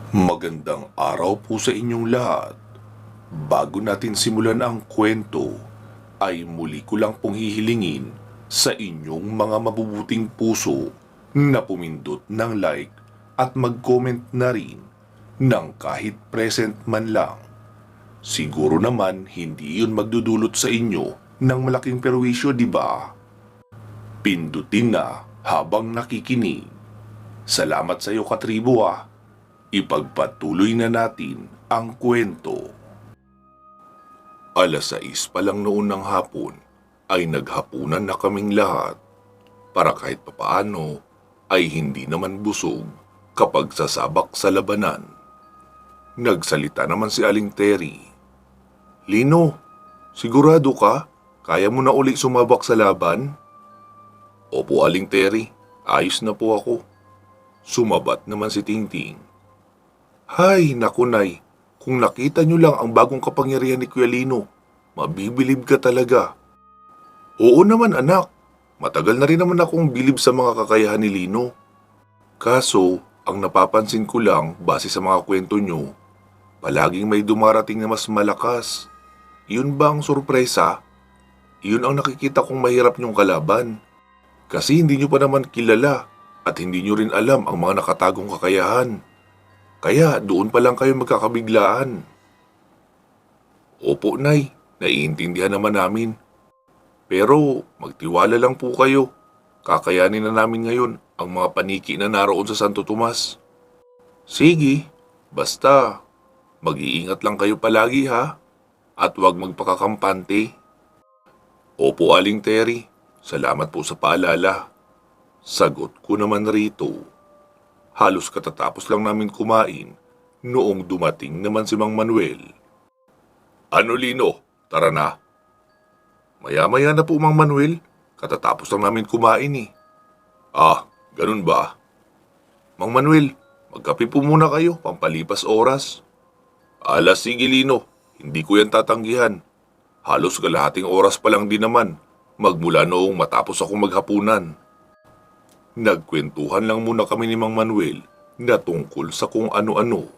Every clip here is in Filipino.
Magandang araw po sa inyong lahat. Bago natin simulan ang kwento, ay muli ko lang pong hihilingin sa inyong mga mabubuting puso na pumindot ng like at mag-comment na rin ng kahit present man lang. Siguro naman hindi yun magdudulot sa inyo ng malaking perwisyo, di ba? Pindutin na habang nakikinig. Salamat sa iyo, katribo ah. Ipagpatuloy na natin ang kwento. 6:00 pa lang noon ng hapon ay naghapunan na kaming lahat para kahit papaano ay hindi naman busog kapag sasabak sa labanan. Nagsalita naman si Aling Terry. Lino, sigurado ka? Kaya mo na uli sumabak sa laban? Opo, Aling Terry, ayos na po ako. Sumabat naman si Tingting. Hay, naku nay, kung nakita nyo lang ang bagong kapangyarihan ni Kuya Lino, mabibilib ka talaga. Oo naman anak, matagal na rin naman akong bilib sa mga kakayahan ni Lino. Kaso, ang napapansin ko lang base sa mga kwento nyo, palaging may dumarating na mas malakas. Iyon ba ang sorpresa? Iyon ang nakikita kong mahirap nyong kalaban. Kasi hindi nyo pa naman kilala at hindi nyo rin alam ang mga nakatagong kakayahan. Kaya doon pa lang kayo magkakabiglaan. Opo, Nay. Naiintindihan naman namin. Pero magtiwala lang po kayo. Kakayanin na namin ngayon ang mga paniki na naroon sa Santo Tomas. Sige, basta mag-iingat lang kayo palagi ha. At huwag magpakakampante. Opo, Aling Terry. Salamat po sa paalala. Sagot ko naman rito. Halos katatapos lang namin kumain noong dumating naman si Mang Manuel. Ano Lino, tara na. Maya-maya na po Mang Manuel, katatapos lang namin kumain eh. Ah, ganun ba? Mang Manuel, magkape po muna kayo, pampalipas oras. Sige Lino, hindi ko yan tatanggihan. Halos kalahating oras pa lang din naman, magmula noong matapos akong maghapunan. Nagkwentuhan lang muna kami ni Mang Manuel na tungkol sa kung ano-ano.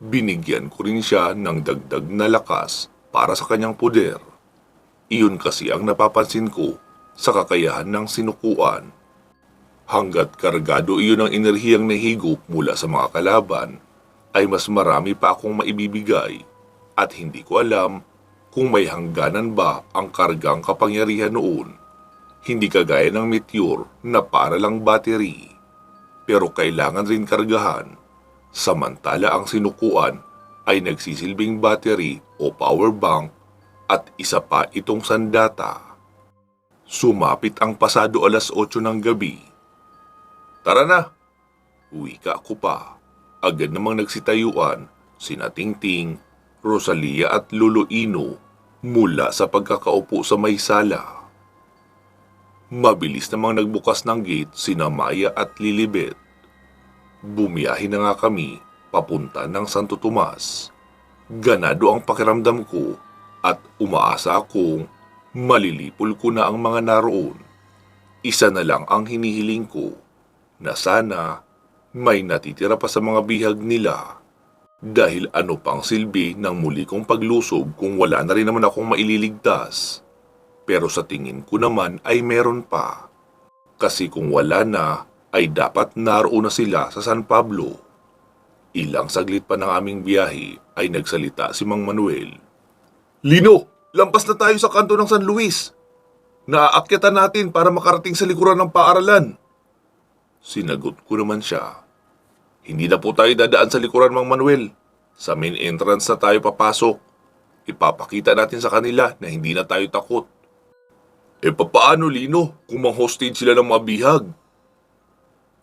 Binigyan ko rin siya ng dagdag na lakas para sa kanyang poder. Iyon kasi ang napapansin ko sa kakayahan ng sinukuan. Hanggat kargado iyon ang enerhiyang nahigop mula sa mga kalaban, ay mas marami pa akong maibibigay at hindi ko alam kung may hangganan ba ang kargang kapangyarihan noon. Hindi kagaya ng meteor na para lang battery, pero kailangan rin kargahan. Samantala ang sinukuan ay nagsisilbing battery o power bank at isa pa itong sandata. Sumapit ang pasado 8:00 ng gabi. Tara na! Wika ko pa. Agad namang nagsitayuan sina Tingting, Rosalia at Lolo Ino mula sa pagkakaupo sa may sala. Mabilis namang nagbukas ng gate sina Maya at Lilibet. Bumiyahe na nga kami papunta ng Santo Tomas. Ganado ang pakiramdam ko at umaasa akong malilipol ko na ang mga naroon. Isa na lang ang hinihiling ko, na sana may natitira pa sa mga bihag nila. Dahil ano pang silbi ng muli kong paglusob kung wala na rin naman akong maililigtas. Pero sa tingin ko naman ay meron pa. Kasi kung wala na, ay dapat naroon na sila sa San Pablo. Ilang saglit pa ng aming biyahe ay nagsalita si Mang Manuel. Lino, lampas na tayo sa kanto ng San Luis. Naaakyatan natin para makarating sa likuran ng paaralan. Sinagot ko naman siya. Hindi na po tayo dadaan sa likuran, Mang Manuel. Sa main entrance na tayo papasok. Ipapakita natin sa kanila na hindi na tayo takot. Papaano Lino kung mang-hostage sila ng mga bihag?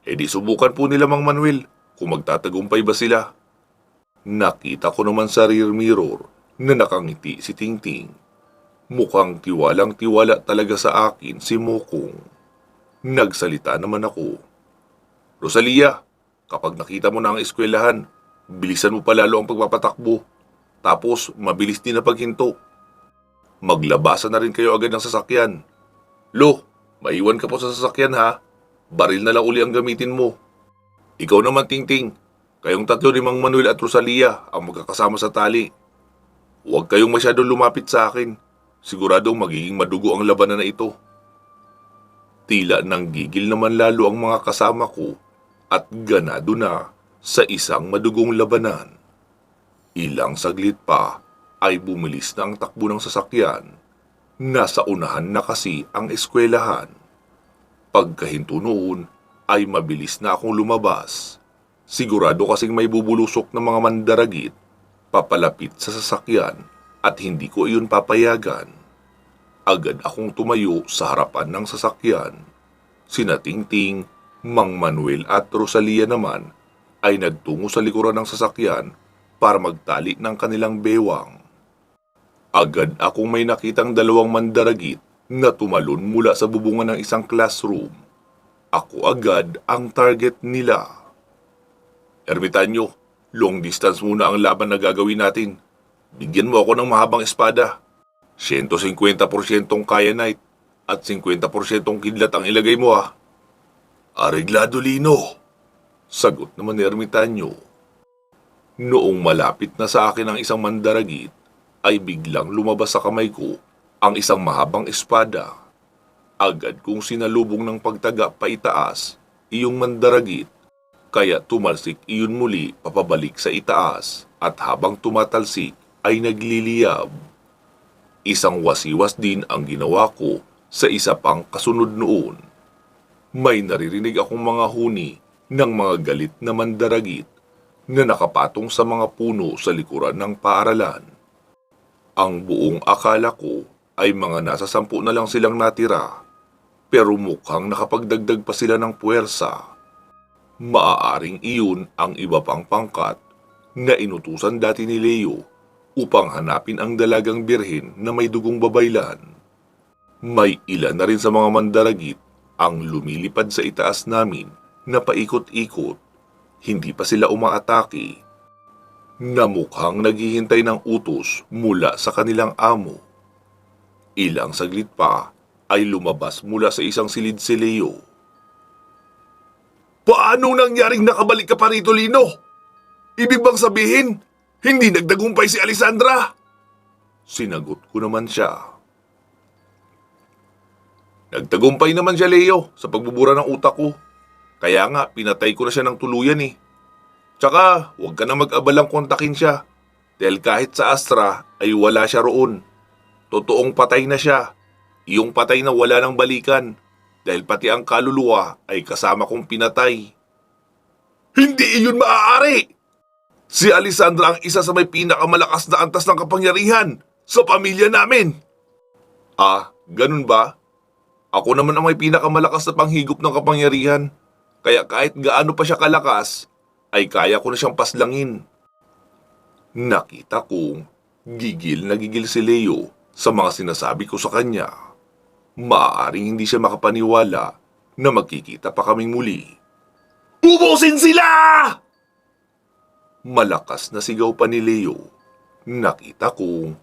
Di subukan po nila Mang Manuel kung magtatagumpay ba sila. Nakita ko naman sa rear mirror na nakangiti si Tingting. Mukhang tiwalang-tiwala talaga sa akin si Mokong. Nagsalita naman ako. Rosalia, kapag nakita mo na ang eskwelahan, bilisan mo pa lalo ang pagpapatakbo. Tapos mabilis din na paghinto. Maglabasan na rin kayo agad ng sasakyan. Lo, maiwan ka po sa sasakyan ha. Baril na lang uli ang gamitin mo. Ikaw naman, Tingting. Kayong tatlo ni Mang Manuel at Rosalia ang magkakasama sa tali. Huwag kayong masyadong lumapit sa akin. Siguradong magiging madugo ang labanan na ito. Tila nang gigil naman lalo ang mga kasama ko at ganado na sa isang madugong labanan. Ilang saglit pa ay bumilis na ang takbo ng sasakyan. Nasa unahan na kasi ang eskwelahan. Pagkahinto noon ay mabilis na akong lumabas. Sigurado kasing may bubulusok ng mga mandaragit papalapit sa sasakyan at hindi ko iyon papayagan. Agad akong tumayo sa harapan ng sasakyan. Sina Tingting, Mang Manuel at Rosalia naman ay nagtungo sa likuran ng sasakyan para magtali ng kanilang bewang. Agad akong may nakitang dalawang mandaragit na tumalon mula sa bubungan ng isang classroom. Ako agad ang target nila. Ermitanyo, long distance muna ang laban na gagawin natin. Bigyan mo ako ng mahabang espada. 150% kaya knight at 50% kidlat ang ilagay mo ha. Areglado, Lino. Sagot naman ni Ermitanyo. Noong malapit na sa akin ang isang mandaragit, ay biglang lumabas sa kamay ko ang isang mahabang espada. Agad kong sinalubong ng pagtaga paitaas iyong mandaragit, kaya tumalsik iyon muli papabalik sa itaas at habang tumatalsik ay nagliliyab. Isang wasiwas din ang ginawa ko sa isa pang kasunod noon. May naririnig akong mga huni ng mga galit na mandaragit na nakapatong sa mga puno sa likuran ng paaralan. Ang buong akala ko ay mga nasa 10 na lang silang natira, pero mukhang nakapagdagdag pa sila ng puwersa. Maaaring iyon ang iba pang pangkat na inutusan dati ni Leo upang hanapin ang dalagang birhen na may dugong babaylan. May ilan na rin sa mga mandaragit ang lumilipad sa itaas namin na paikot-ikot. Hindi pa sila umaatake, na mukhang naghihintay ng utos mula sa kanilang amo. Ilang saglit pa ay lumabas mula sa isang silid si Leo. Paano nangyaring nakabalik ka pa rito, Lino? Ibig bang sabihin, hindi nagdagumpay si Alessandra? Sinagot ko naman siya. Nagtagumpay naman siya, Leo, sa pagbubura ng utak ko. Kaya nga, pinatay ko na siya ng tuluyan eh. Tsaka, huwag ka na mag-abalang kontakin siya. Dahil kahit sa Astra ay wala siya roon. Totoong patay na siya. Iyong patay na wala ng balikan. Dahil pati ang kaluluwa ay kasama kong pinatay. Hindi iyon maaari! Si Alessandra ang isa sa may pinakamalakas na antas ng kapangyarihan sa pamilya namin. Ah, ganun ba? Ako naman ang may pinakamalakas na panghigop ng kapangyarihan. Kaya kahit gaano pa siya kalakas, ay kaya ko na siyang paslangin. Nakita kong gigil na gigil si Leo sa mga sinasabi ko sa kanya. Maaaring hindi siya makapaniwala na magkikita pa kaming muli. Ubusin sila! Malakas na sigaw pa ni Leo. Nakita kong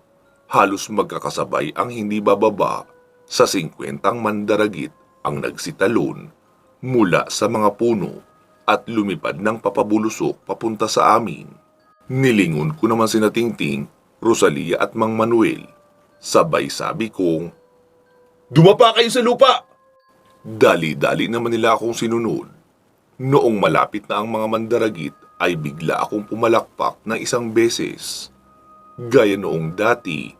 halos magkakasabay ang hindi bababa sa 50 mandaragit ang nagsitalon mula sa mga puno at lumipad ng papabulusok papunta sa amin. Nilingon ko naman sina Tingting, Rosalia at Mang Manuel. Sabay sabi kong, Dumapa kayo sa lupa! Dali-dali naman nila akong sinunod. Noong malapit na ang mga mandaragit ay bigla akong pumalakpak ng isang beses. Gaya noong dati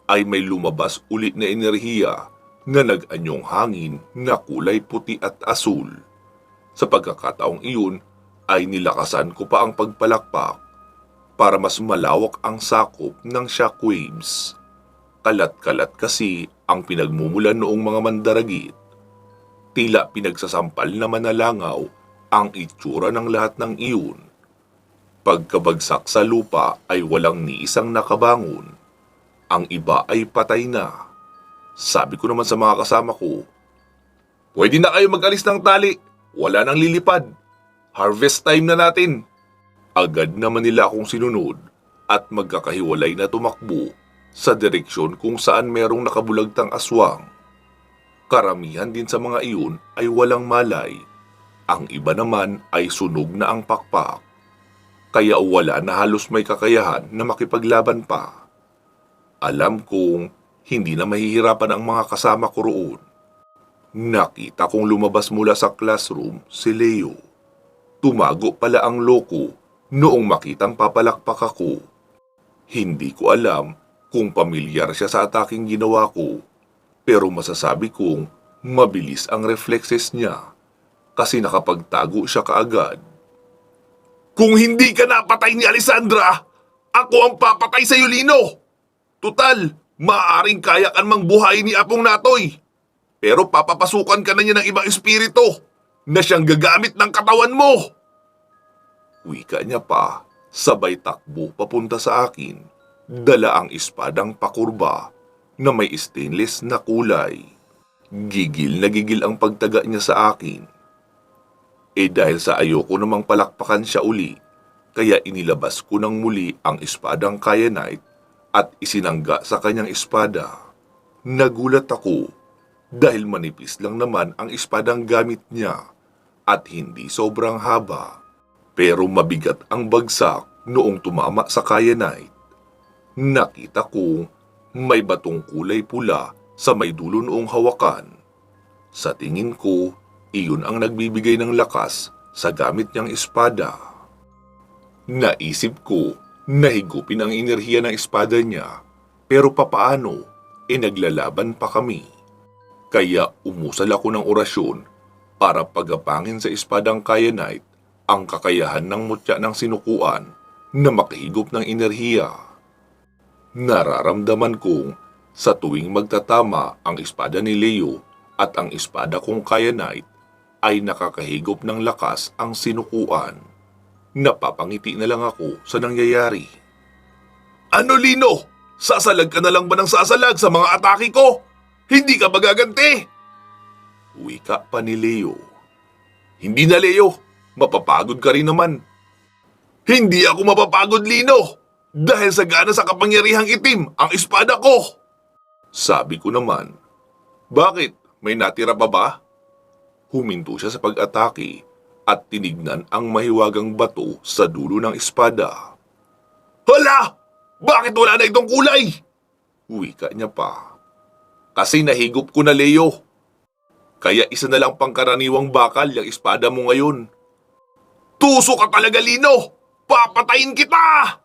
ay may lumabas ulit na enerhiya na nag-anyong hangin na kulay puti at asul. Sa pagkakataong iyon ay nilakasan ko pa ang pagpalakpak para mas malawak ang sakop ng shockwaves. Kalat-kalat kasi ang pinagmumulan noong mga mandaragit. Tila pinagsasampal na manalangaw ang itsura ng lahat ng iyon. Pagkabagsak sa lupa ay walang ni isang nakabangon. Ang iba ay patay na. Sabi ko naman sa mga kasama ko, Pwede na kayo mag-alis ng tali. Wala nang lilipad. Harvest time na natin. Agad naman nila akong sinunod at magkakahiwalay na tumakbo sa direksyon kung saan merong nakabulagtang aswang. Karamihan din sa mga iyon ay walang malay. Ang iba naman ay sunog na ang pakpak. kaya wala na halos may kakayahan na makipaglaban pa. Alam kong hindi na mahihirapan ang mga kasama ko roon. Nakita kong lumabas mula sa classroom si Leo. Tumago pala ang loko noong makitang papalakpak ako. Hindi ko alam kung pamilyar siya sa ataking ginawa ko, pero masasabi kong mabilis ang reflexes niya kasi nakapagtago siya kaagad. Kung hindi ka napatay ni Alessandra, ako ang papatay sa iyo, Lino! Tutal, maaaring kaya kan mang buhay ni Apong Natoy. Pero papapasukan ka na niya ng ibang espiritu na siyang gagamit ng katawan mo. Wika niya pa, sabay takbo papunta sa akin. Dala ang espadang pakurba na may stainless na kulay. Gigil na gigil ang pagtaga niya sa akin. Dahil sa ayoko namang palakpakan siya uli, kaya inilabas ko ng muli ang espadang kyanite at isinangga sa kanyang espada. Nagulat ako dahil manipis lang naman ang espadang gamit niya at hindi sobrang haba. Pero mabigat ang bagsak noong tumama sa kyanite. Nakita ko may batong kulay pula sa may dulo noong hawakan. Sa tingin ko, iyon ang nagbibigay ng lakas sa gamit niyang espada. Naisip ko na higupin ang enerhiya ng espada niya, pero papaano, naglalaban pa kami. Kaya umusal ako ng orasyon para pagapangin sa espadang kyanite ang kakayahan ng mutya ng sinukuan na makahigop ng enerhiya. Nararamdaman kong sa tuwing magtatama ang espada ni Leo at ang espada kong kyanite ay nakakahigop ng lakas ang sinukuan. Napapangiti na lang ako sa nangyayari. Ano, Lino? Sasalag ka na lang ba ng sasalag sa mga atake ko? Hindi ka magaganti! Wika pa ni Leo. Hindi na, Leo. Mapapagod ka rin naman. Hindi ako mapapagod, Lino. Dahil sagana sa kapangyarihang itim ang espada ko. Sabi ko naman. Bakit? May natira pa ba? Huminto siya sa pag-atake at tinignan ang mahiwagang bato sa dulo ng espada. Hala! Bakit wala na itong kulay? Wika niya pa. Kasi nahigop ko na, Leo. Kaya isa na lang pangkaraniwang bakal yung espada mo ngayon. Tuso ka talaga, Lino! Papatayin kita!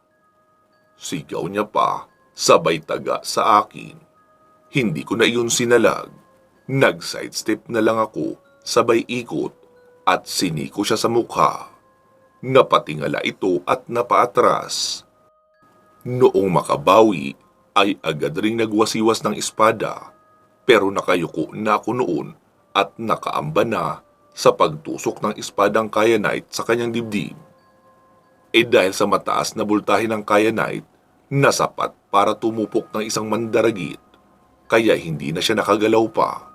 Sigaw niya pa, sabay taga sa akin. Hindi ko na iyon sinalag. Nag-sidestep na lang ako, sabay ikot at siniko siya sa mukha. Napatingala ito at napaatras. Noong makabawi ay agad ring nagwasiwas ng espada, pero nakayuko na ako noon at nakaamba na sa pagtusok ng espadang kyanite sa kanyang dibdib. Dahil sa mataas na bultahe ng kyanite, nasapat para tumupok ng isang mandaragit, kaya hindi na siya nakagalaw pa.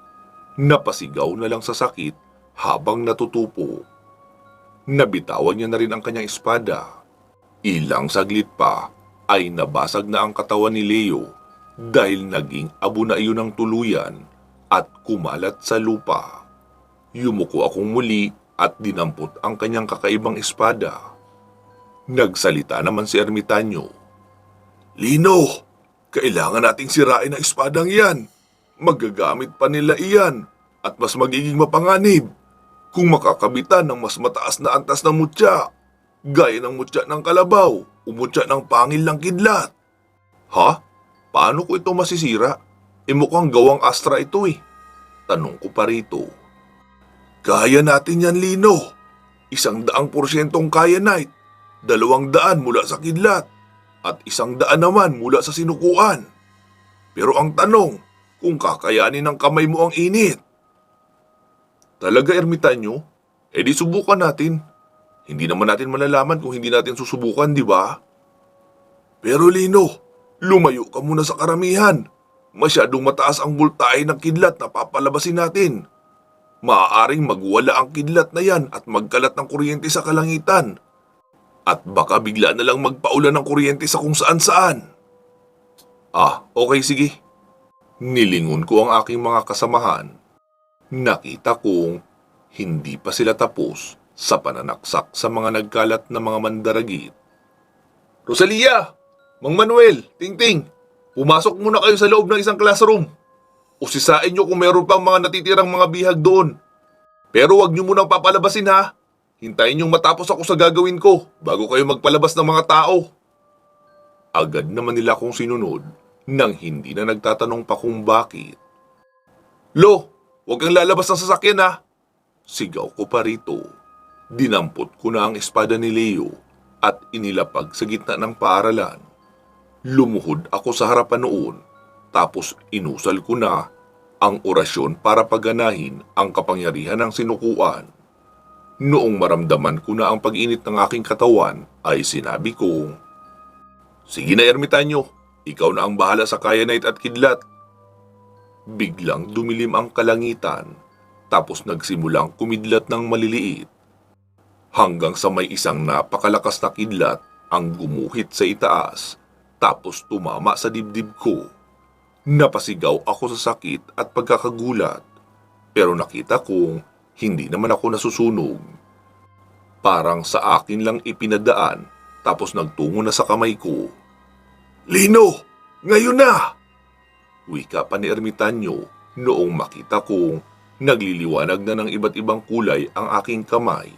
Napasigaw na lang sa sakit habang natutupo. Nabitawan niya na rin ang kanyang espada. Ilang saglit pa ay nabasag na ang katawan ni Leo dahil naging abo na iyon ng tuluyan at kumalat sa lupa. Yumuko akong muli at dinampot ang kanyang kakaibang espada. Nagsalita naman si Ermitanyo. Lino, kailangan nating sirain ang espadang yan. Magagamit pa nila iyan at mas magiging mapanganib kung makakabitan ng mas mataas na antas ng mutya, gaya ng mutya ng kalabaw o mutya ng pangil ng kidlat. Ha? Paano ko ito masisira? Mukhang gawang astra ito eh. Tanong ko pa rito. Kaya natin yan, Lino. 100% kyanite, 200 mula sa kidlat, at 100 naman mula sa sinukuan. Pero ang tanong, kung kakayanin ng kamay mo ang init. Talaga, Ermitanyo? Di subukan natin. Hindi naman natin malalaman kung hindi natin susubukan, di ba? Pero Lino, lumayo ka muna sa karamihan. Masyadong mataas ang bultahe ng kidlat na papalabasin natin. Maaaring magwala ang kidlat na yan at magkalat ng kuryente sa kalangitan. At baka bigla na lang magpaulan ng kuryente sa kung saan-saan. Okay sige. Nilingon ko ang aking mga kasamahan. Nakita kong hindi pa sila tapos sa pananaksak sa mga nagkalat na mga mandaragit. Rosalia! Mang Manuel! Tingting! Pumasok muna kayo sa loob ng isang classroom. Usisain nyo kung meron pang mga natitirang mga bihag doon. Pero wag nyo munang papalabasin ha. Hintayin nyo matapos ako sa gagawin ko bago kayo magpalabas ng mga tao. Agad naman nila akong sinunod nang hindi na nagtatanong pa kung bakit. Lo, huwag kang lalabas ng sasakyan ha. Sigaw ko pa rito. Dinampot ko na ang espada ni Leo at inilapag sa gitna ng paaralan. Lumuhod ako sa harapan noon tapos inusal ko na ang orasyon para paganahin ang kapangyarihan ng sinukuan. Noong maramdaman ko na ang pag-init ng aking katawan ay sinabi kong, "Sige na ermitanyo, ikaw na ang bahala sa Kyanite at Kidlat." Biglang dumilim ang kalangitan tapos nagsimulang kumidlat ng maliliit. Hanggang sa may isang napakalakas na kidlat ang gumuhit sa itaas tapos tumama sa dibdib ko. Napasigaw ako sa sakit at pagkakagulat pero nakita kong hindi naman ako nasusunog. Parang sa akin lang ipinadaan tapos nagtungo na sa kamay ko. "Lino! Ngayon na!" Wika pa ni ermitanyo noong makita kong nagliliwanag na ng iba't ibang kulay ang aking kamay.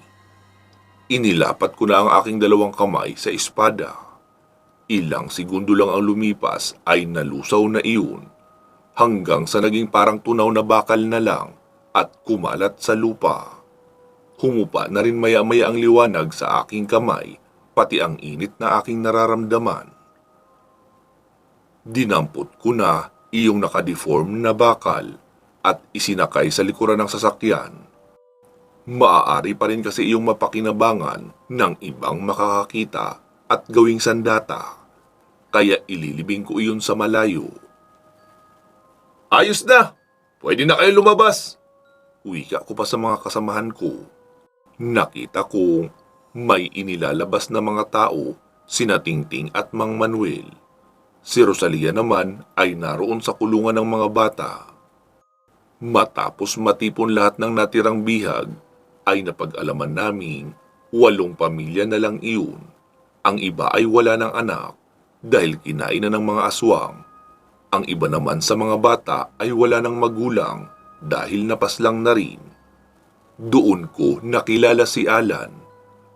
Inilapat ko na ang aking dalawang kamay sa espada. Ilang segundo lang ang lumipas ay nalusaw na iyon hanggang sa naging parang tunaw na bakal na lang at kumalat sa lupa. Humupa na rin maya-maya ang liwanag sa aking kamay pati ang init na aking nararamdaman. Dinampot ko na iyong nakadeform na bakal at isinakay sa likuran ng sasakyan. Maaari pa rin kasi iyong mapakinabangan ng ibang makakakita at gawing sandata, kaya ililibing ko iyon sa malayo. "Ayos na! Pwede na kayo lumabas!" Wika ko pa sa mga kasamahan ko. Nakita kong may inilalabas na mga tao, sina Tingting at Mang Manuel. Si Rosalia naman ay naroon sa kulungan ng mga bata. Matapos matipon lahat ng natirang bihag, ay napag-alaman naming 8 pamilya na lang iyon. Ang iba ay wala ng anak dahil kinain na ng mga aswang. Ang iba naman sa mga bata ay wala ng magulang dahil napaslang na rin. Doon ko nakilala si Alan,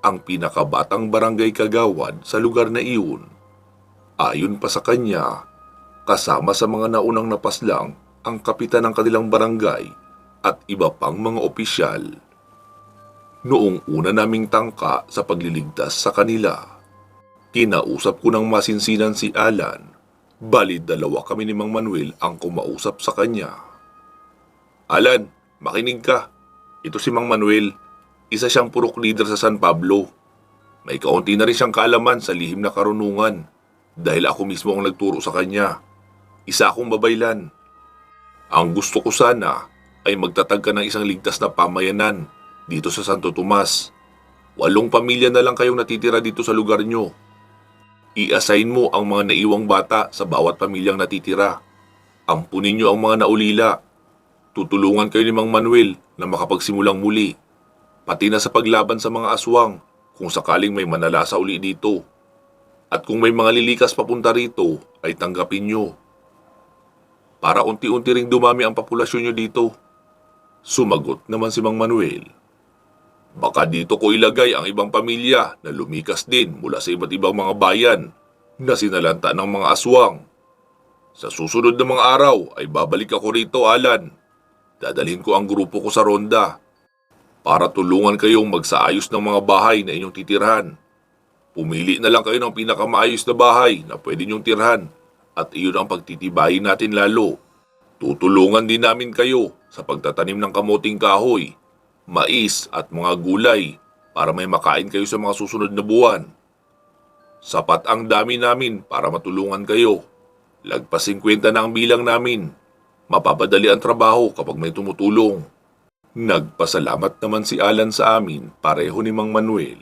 ang pinakabatang barangay kagawad sa lugar na iyon. Ayon pa sa kanya, kasama sa mga naunang napaslang ang kapitan ng kanilang barangay at iba pang mga opisyal. Noong una naming tangka sa pagliligtas sa kanila, kinausap ko ng masinsinan si Alan, bali 2 kami ni Mang Manuel ang kumausap sa kanya. "Alan, makinig ka. Ito si Mang Manuel, isa siyang purok leader sa San Pablo. May kaunti na rin siyang kaalaman sa lihim na karunungan dahil ako mismo ang nagturo sa kanya. Isa akong babaylan. Ang gusto ko sana ay magtatag ka ng isang ligtas na pamayanan dito sa Santo Tomas. 8 pamilya na lang kayong natitira dito sa lugar nyo. I-assign mo ang mga naiwang bata sa bawat pamilyang natitira. Ampunin nyo ang mga naulila. Tutulungan kayo ni Mang Manuel na makapagsimulang muli, pati na sa paglaban sa mga aswang kung sakaling may manalasa uli dito. At kung may mga lilikas papunta rito, ay tanggapin nyo. Para unti-unti ring dumami ang populasyon nyo dito." Sumagot naman si Mang Manuel, "Baka dito ko ilagay ang ibang pamilya na lumikas din mula sa iba't ibang mga bayan na sinalanta ng mga aswang. Sa susunod na mga araw ay babalik ako rito, Alan. Dadalhin ko ang grupo ko sa ronda para tulungan kayong magsaayos ng mga bahay na inyong titirhan. Pumili na lang kayo ng pinakamaayos na bahay na pwede nyong tirhan at iyon ang pagtitibayin natin lalo. Tutulungan din namin kayo sa pagtatanim ng kamuting kahoy, mais at mga gulay para may makain kayo sa mga susunod na buwan. Sapat ang dami namin para matulungan kayo. Lagpas 50 na ang bilang namin. Mapapadali ang trabaho kapag may tumutulong." Nagpasalamat naman si Alan sa amin pareho ni Mang Manuel.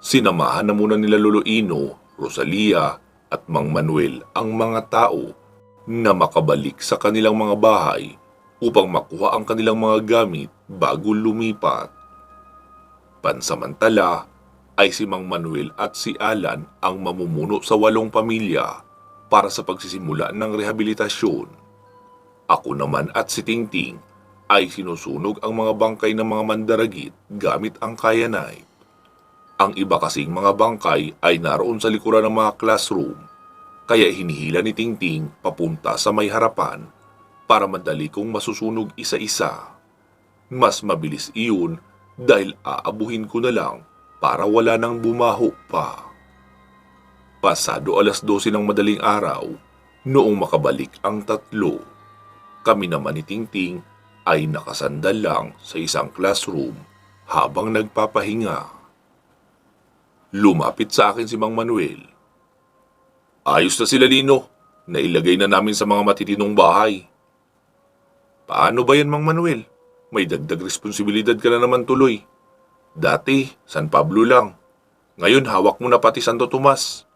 Sinamahan na muna nila Lolo Ino, Rosalia at Mang Manuel ang mga tao na makabalik sa kanilang mga bahay upang makuha ang kanilang mga gamit bago lumipat. Pansamantala ay si Mang Manuel at si Alan ang mamumuno sa 8 pamilya para sa pagsisimula ng rehabilitasyon. Ako naman at si Tingting ay sinusunog ang mga bangkay ng mga mandaragit gamit ang kyanite. Ang iba kasing mga bangkay ay naroon sa likuran ng mga classroom, kaya hinihila ni Tingting papunta sa may harapan para madali kong masusunog isa-isa. Mas mabilis iyon dahil aabuhin ko na lang para wala nang bumaho pa. Pasado 12:00 ng madaling araw, noong makabalik ang tatlo. Kami naman ni Tingting ay nakasandal lang sa isang classroom habang nagpapahinga. Lumapit sa akin si Mang Manuel. Ayos na sila, Lino. Nailagay na namin sa mga matitinong bahay. Paano ba yan, Mang Manuel? May dagdag responsibilidad ka na naman tuloy. Dati, San Pablo lang. Ngayon, hawak mo na pati Santo Tomas.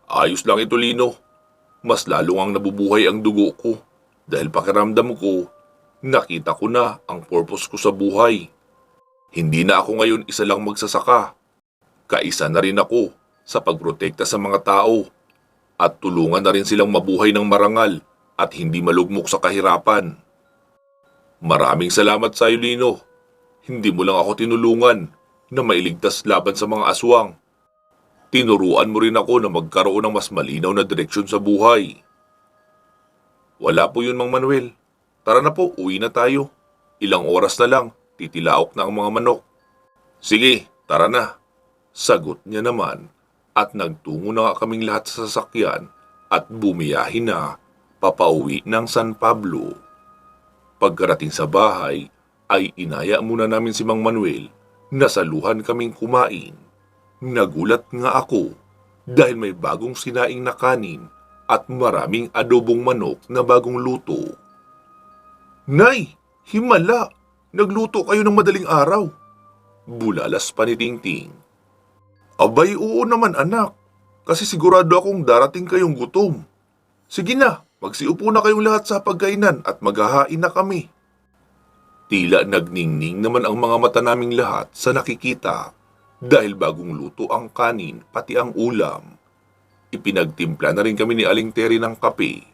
Ayos lang ito, Lino. Mas lalo ang nabubuhay ang dugo ko dahil pakiramdam ko, nakita ko na ang purpose ko sa buhay. Hindi na ako ngayon isa lang magsasaka. Kaisa na rin ako sa pagprotekta sa mga tao at tulungan na rin silang mabuhay ng marangal at hindi malugmok sa kahirapan. Maraming salamat sa iyo, Lino. Hindi mo lang ako tinulungan na mailigtas laban sa mga aswang. Tinuruan mo rin ako na magkaroon ng mas malinaw na direksyon sa buhay. Wala po yun, Mang Manuel. Tara na po, uwi na tayo. Ilang oras na lang, titilaok na ang mga manok. Sige, tara na. Sagot niya naman at nagtungo na nga kaming lahat sa sasakyan at bumiyahin na papauwi ng San Pablo. Pagkarating sa bahay ay inaya muna namin si Mang Manuel na saluhan kaming kumain. Nagulat nga ako dahil may bagong sinaing na kanin at maraming adobong manok na bagong luto. Nay, himala! Nagluto kayo ng madaling araw. Bulalas pa ni Tingting. Abay, oo naman anak, kasi sigurado akong darating kayong gutom. Sige na, magsiupo na kayong lahat sa pagkainan at maghahain na kami. Tila nagningning naman ang mga mata naming lahat sa nakikita dahil bagong luto ang kanin pati ang ulam. Ipinagtimpla na rin kami ni Aling Terry ng kape.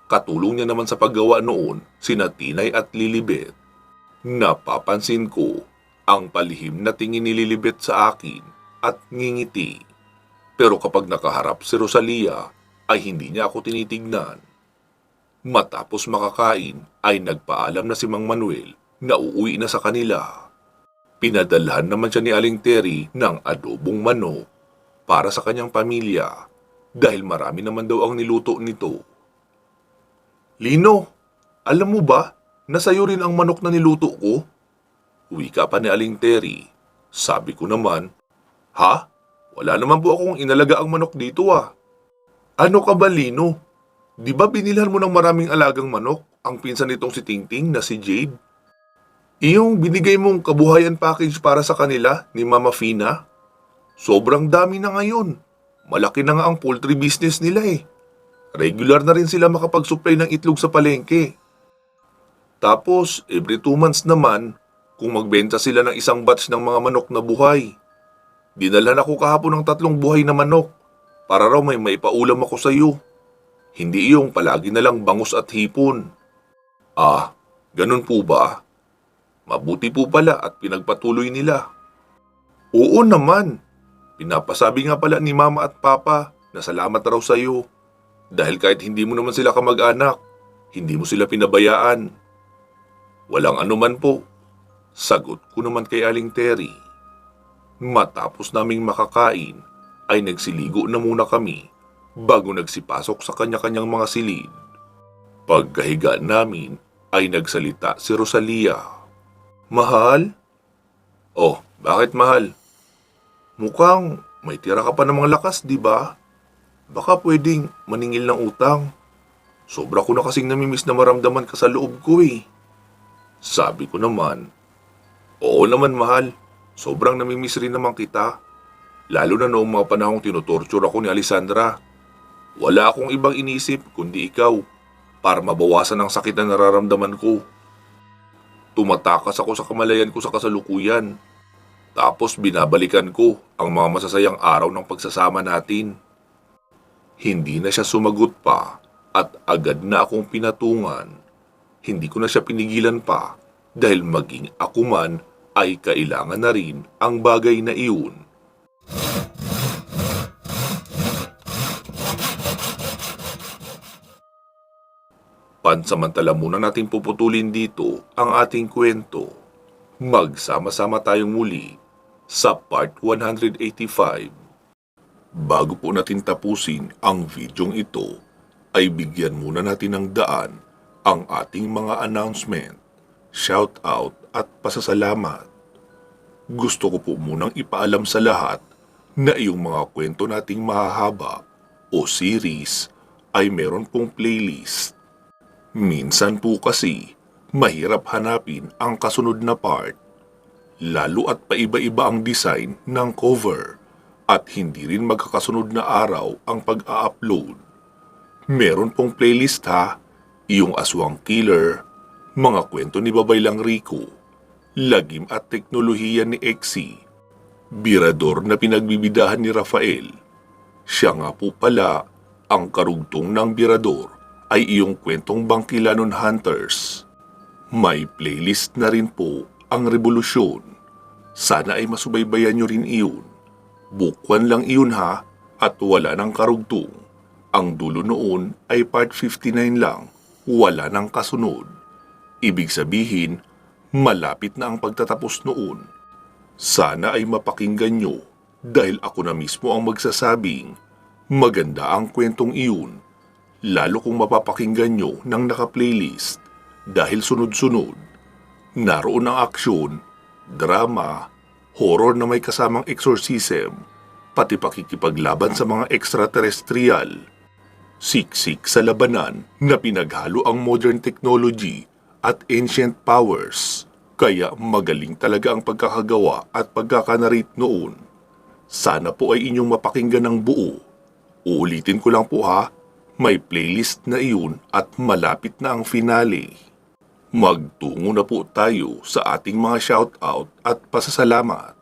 Katulong niya naman sa paggawa noon sina Tinay at Lilibet. Napapansin ko ang palihim na tingin ni Lilibet sa akin at ngingiti. Pero kapag nakaharap si Rosalia ay hindi niya ako tinitignan. Matapos makakain ay nagpaalam na si Mang Manuel na uuwi na sa kanila. Pinadalhan naman siya ni Aling Terry ng adobong manok para sa kanyang pamilya dahil marami naman daw ang niluto nito. Lino, alam mo ba na sayo rin ang manok na niluto ko? Wika pa ni Aling Terry. Sabi ko naman, ha? Wala naman po akong inalaga ang manok dito ah. Ano ka ba, Lino? Di ba binilhan mo ng maraming alagang manok ang pinsan nitong si Tingting na si Jade? Iyong binigay mong kabuhayan package para sa kanila ni Mama Fina? Sobrang dami na ngayon. Malaki na nga ang poultry business nila eh. Regular na rin sila makapag-supply ng itlog sa palengke. Tapos, every 2 months naman, kung magbenta sila ng isang batch ng mga manok na buhay. Dinalhan ako kahapon ng 3 buhay na manok para raw may maipaulam ako sa iyo. Hindi iyong palagi na lang bangus at hipon. Ah, ganun po ba? Mabuti po pala at pinagpatuloy nila. Oo naman. Pinapasabi nga pala ni Mama at Papa na salamat raw sa iyo. Dahil kahit hindi mo naman sila kamag-anak, hindi mo sila pinabayaan. Walang anuman po. Sagot ko naman kay Aling Terry. Matapos naming makakain, ay nagsiligo na muna kami bago nagsipasok sa kanya-kanyang mga silid. Pagkahiga namin, ay nagsalita si Rosalia. Mahal? Oh, bakit mahal? Mukhang may tira ka pa ng mga lakas, di ba? Baka pwedeng maningil ng utang. Sobra ko na kasing namimiss na maramdaman ka sa loob ko eh. Sabi ko naman, oo naman mahal, sobrang namimiss rin naman kita. Lalo na noong mga panahong tinutorture ako ni Alessandra. Wala akong ibang inisip kundi ikaw para mabawasan ang sakit na nararamdaman ko. Tumatakas ako sa kamalayan ko sa kasalukuyan. Tapos binabalikan ko ang mga masasayang araw ng pagsasama natin. Hindi na siya sumagot pa at agad na akong pinatungan. Hindi ko na siya pinigilan pa dahil maging ako man ay kailangan na rin ang bagay na iyon. Pansamantala muna nating puputulin dito ang ating kwento. Magsama-sama tayong muli sa part 185. Bago po natin tapusin ang videong ito, ay bigyan muna natin ng daan ang ating mga announcement, shoutout at pasasalamat. Gusto ko po munang ipaalam sa lahat na iyong mga kwento nating mahahaba o series ay meron pong playlist. Minsan po kasi, mahirap hanapin ang kasunod na part, lalo at paiba-iba ang design ng cover at hindi rin magkakasunod na araw ang pag-a-upload. Meron pong playlist ha, iyong Aswang Killer, mga kwento ni Babaylang Rico, Lagim at Teknolohiya ni Exie, Birador na pinagbibidahan ni Rafael. Siya nga po pala, ang karugtong ng Birador ay iyong kwentong Bangkilanon Hunters. May playlist na rin po ang Revolusyon. Sana ay masubaybayan nyo rin iyon. Bukwan lang iyon ha, at wala ng karugtong. Ang dulo noon ay part 59 lang, wala ng kasunod. Ibig sabihin, malapit na ang pagtatapos noon. Sana ay mapakinggan nyo dahil ako na mismo ang magsasabing maganda ang kwentong iyon. Lalo kung mapapakinggan nyo ng naka-playlist dahil sunod-sunod. Naroon ang aksyon, drama, horror na may kasamang exorcism, pati pakikipaglaban sa mga extraterrestrial. Siksik sa labanan na pinaghalo ang modern technology at ancient powers. Kaya magaling talaga ang pagkakagawa at pagkakanarrate noon. Sana po ay inyong mapakinggan ng buo. Uulitin ko lang po ha, may playlist na iyon at malapit na ang finale. Magtungo na po tayo sa ating mga shoutout at pasasalamat.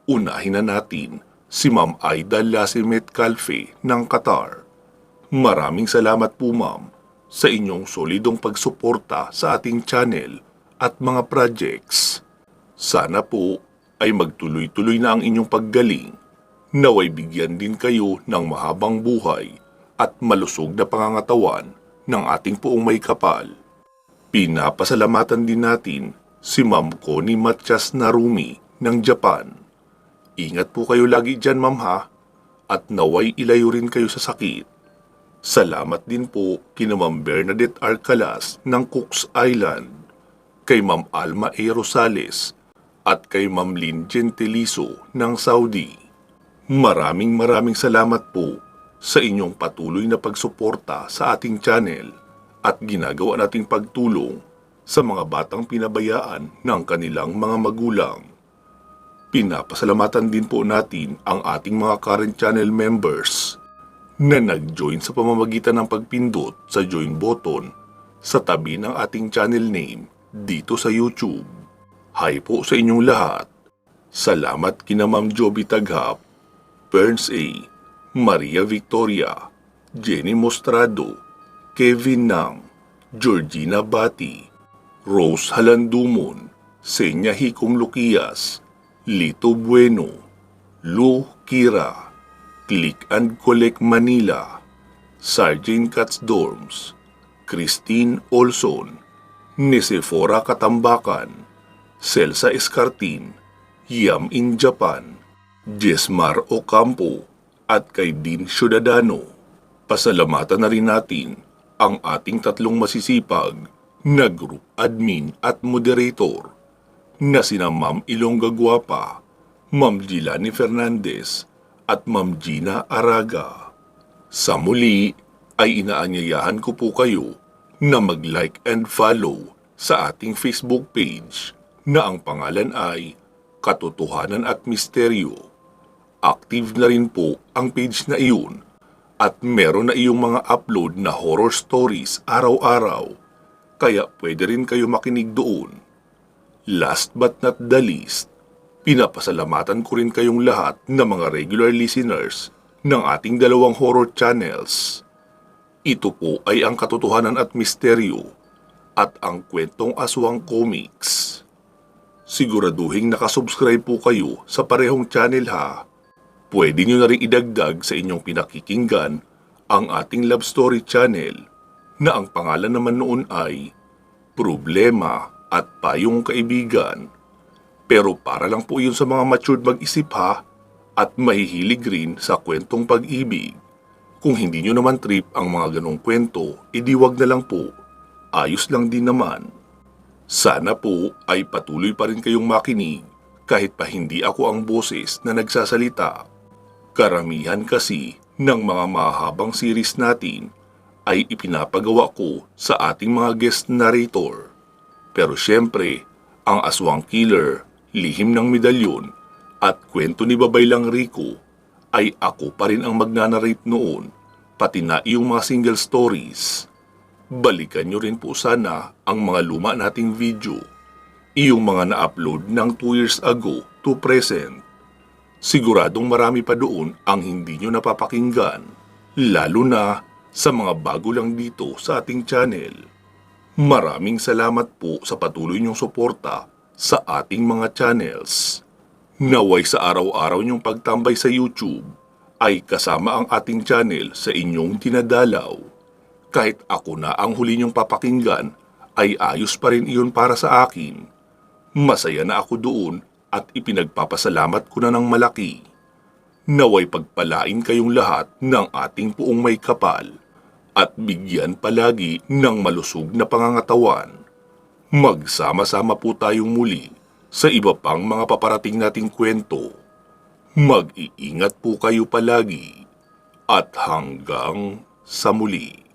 Unahin na natin si Ma'am Aida Lasimet Calfe ng Qatar. Maraming salamat po ma'am sa inyong solidong pagsuporta sa ating channel at mga projects. Sana po ay magtuloy-tuloy na ang inyong paggaling. Naway bigyan din kayo ng mahabang buhay at malusog na pangangatawan ng ating poong may kapal. Pinapasalamatan din natin si Ma'am Connie Matias Narumi ng Japan. Ingat po kayo lagi dyan ma'am ha, at naway ilayo rin kayo sa sakit. Salamat din po kina Ma'am Bernadette Arcalas ng Cooks Island, kay Ma'am Alma A. Rosales at kay Ma'am Lynn Gentiliso ng Saudi. Maraming salamat po sa inyong patuloy na pagsuporta sa ating channel at ginagawa nating pagtulong sa mga batang pinabayaan ng kanilang mga magulang. Pinapasalamatan din po natin ang ating mga current channel members na nag-join sa pamamagitan ng pagpindot sa join button sa tabi ng ating channel name dito sa YouTube. Hi po sa inyong lahat. Salamat kina Ma'am Joby Taghap, Burns A., Maria Victoria, Jenny Mostrado, Kevin Nang, Georgina Bati, Rose Halandumon, Senya Hikom Luquias, Lito Bueno, Lu Kira, Click and Collect Manila, Sergeant Katz Dorms, Christine Olson, Nisefora Katambakan, Celsa Escartin, Yam in Japan, Jesmar Ocampo, at kay Dean Ciudadano. Pasalamatan na rin natin ang ating tatlong masisipag na group admin at moderator na sina Ma'am Ilongga Guapa, Ma'am Gilani Fernandez at Ma'am Gina Araga. Sa muli ay inaanyayahan ko po kayo na mag-like and follow sa ating Facebook page na ang pangalan ay Katotohanan at Misteryo. Active na rin po ang page na iyon at meron na iyong mga upload na horror stories araw-araw, kaya pwede rin kayo makinig doon. Last but not the least, Pinapasalamatan ko rin kayong lahat na mga regular listeners ng ating dalawang horror channels. Ito po ay ang katotohanan at misteryo at ang kwentong aswang comics. Siguraduhin nakasubscribe po kayo sa parehong channel ha. Pwede nyo na rin idagdag sa inyong pinakikinggan ang ating love story channel na ang pangalan naman noon ay Problema at Payong Kaibigan. Pero para lang po yun sa mga matured mag-isip ha at mahihilig rin sa kwentong pag-ibig. Kung hindi nyo naman trip ang mga ganong kwento, edi wag na lang po. Ayos lang din naman. Sana po ay patuloy pa rin kayong makinig kahit pa hindi ako ang boses na nagsasalita. Karamihan kasi ng mga mahabang series natin ay ipinapagawa ko sa ating mga guest narrator. Pero syempre, ang Aswang Killer, Lihim ng Medalyon at Kwento ni Babaylang Rico ay ako pa rin ang magnanarrate noon, pati na iyong mga single stories. Balikan nyo rin po sana ang mga luma nating video, iyong mga na-upload ng 2 years ago to present. Siguradong marami pa doon ang hindi nyo napapakinggan, lalo na sa mga bago lang dito sa ating channel. Maraming salamat po sa patuloy nyong suporta sa ating mga channels. Naway sa araw-araw nyong pagtambay sa YouTube ay kasama ang ating channel sa inyong dinadalaw. Kahit ako na ang huli nyong papakinggan, ay ayos pa rin iyon para sa akin. Masaya na ako doon at ipinagpapasalamat ko na ng malaki. Naway pagpalain kayong lahat ng ating puong may kapal at bigyan palagi ng malusog na pangangatawan. Magsama-sama po tayong muli sa iba pang mga paparating nating kwento. Mag-iingat po kayo palagi at hanggang sa muli.